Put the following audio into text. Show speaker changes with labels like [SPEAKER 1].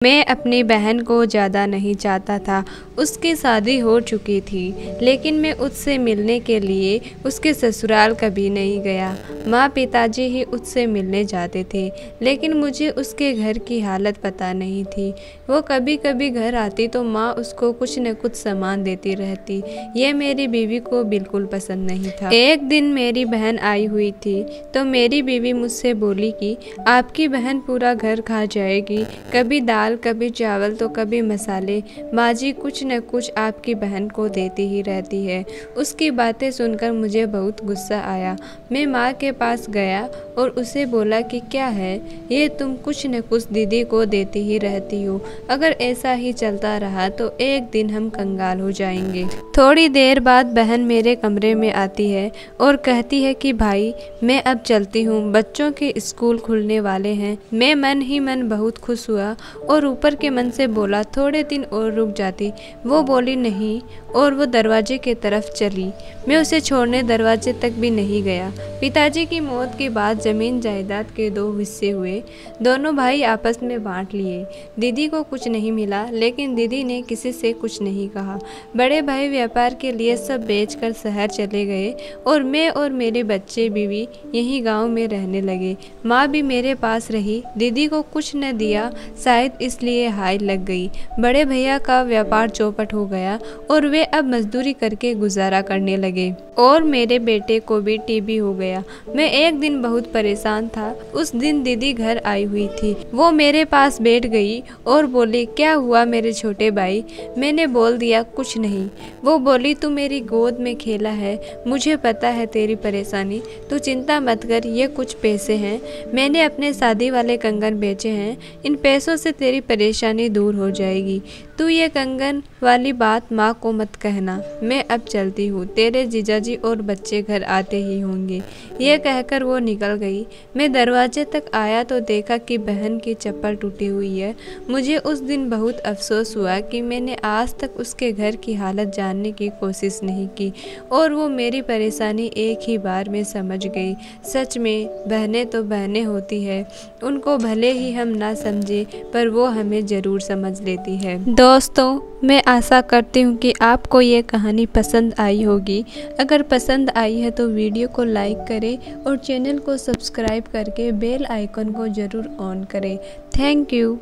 [SPEAKER 1] मैं अपनी बहन को ज़्यादा नहीं चाहता था। उसकी शादी हो चुकी थी, लेकिन मैं उससे मिलने के लिए उसके ससुराल कभी नहीं गया। माँ पिताजी ही उससे मिलने जाते थे, लेकिन मुझे उसके घर की हालत पता नहीं थी। वो कभी कभी घर आती तो माँ उसको कुछ न कुछ सामान देती रहती। ये मेरी बीवी को बिल्कुल पसंद नहीं था। एक दिन मेरी बहन आई हुई थी तो मेरी बीवी मुझसे बोली कि आपकी बहन पूरा घर खा जाएगी, कभी दाल कभी चावल तो कभी मसाले, माँ जी कुछ न कुछ आपकी बहन को देती ही रहती है। उसकी बातें सुनकर मुझे बहुत गुस्सा आया। मैं माँ के पास गया और उसे बोला कि क्या है ये, तुम कुछ न कुछ दीदी को देती ही रहती हो। अगर ऐसा ही चलता रहा तो एक दिन हम कंगाल हो जाएंगे। थोड़ी देर बाद बहन मेरे कमरे में आती है और कहती है कि भाई मैं अब चलती हूँ, बच्चों के स्कूल खुलने वाले हैं। मैं मन ही मन बहुत खुश हुआ और ऊपर के मन से बोला थोड़े दिन और रुक जाती। वो बोली नहीं और वो दरवाजे की तरफ चली। मैं उसे छोड़ने दरवाजे तक भी नहीं गया। पिताजी की मौत के बाद ज़मीन जायदाद के 2 हिस्से हुए। दोनों भाई आपस में बांट लिए। दीदी को कुछ नहीं मिला, लेकिन दीदी ने किसी से कुछ नहीं कहा। बड़े भाई व्यापार के लिए सब बेचकर शहर चले गए और मैं और मेरे बच्चे बीवी यहीं गांव में रहने लगे। माँ भी मेरे पास रही। दीदी को कुछ न दिया, शायद इसलिए हाय लग गई। बड़े भैया का व्यापार चौपट हो गया और वे अब मजदूरी करके गुजारा करने लगे। और मेरे बेटे को भी टीबी हो गया। मैं एक दिन बहुत परेशान था। उस दिन दीदी घर आई हुई थी। वो मेरे पास बैठ गई और बोली क्या हुआ मेरे छोटे भाई। मैंने बोल दिया कुछ नहीं। वो बोली तू मेरी गोद में खेला है, मुझे पता है तेरी परेशानी, तू चिंता मत कर, ये कुछ पैसे हैं, मैंने अपने शादी वाले कंगन बेचे हैं, इन पैसों से तेरी परेशानी दूर हो जाएगी। तू ये कंगन वाली बात माँ को मत कहना। मैं अब चलती हूँ, तेरे जीजाजी और बच्चे घर आते ही होंगे। ये कहकर वो निकल गई। मैं दरवाजे तक आया तो देखा कि बहन की चप्पल टूटी हुई है। मुझे उस दिन बहुत अफसोस हुआ कि मैंने आज तक उसके घर की हालत जानने की कोशिश नहीं की और वो मेरी परेशानी एक ही बार में समझ गई। सच में बहनें तो बहनें होती है, उनको भले ही हम ना समझे पर वो हमें ज़रूर समझ लेती है। दोस्तों, मैं आशा करती हूँ कि आपको ये कहानी पसंद आई होगी। अगर पसंद आई है तो वीडियो को लाइक करें और चैनल को सब्सक्राइब करके बेल आइकन को ज़रूर ऑन करें। Thank you.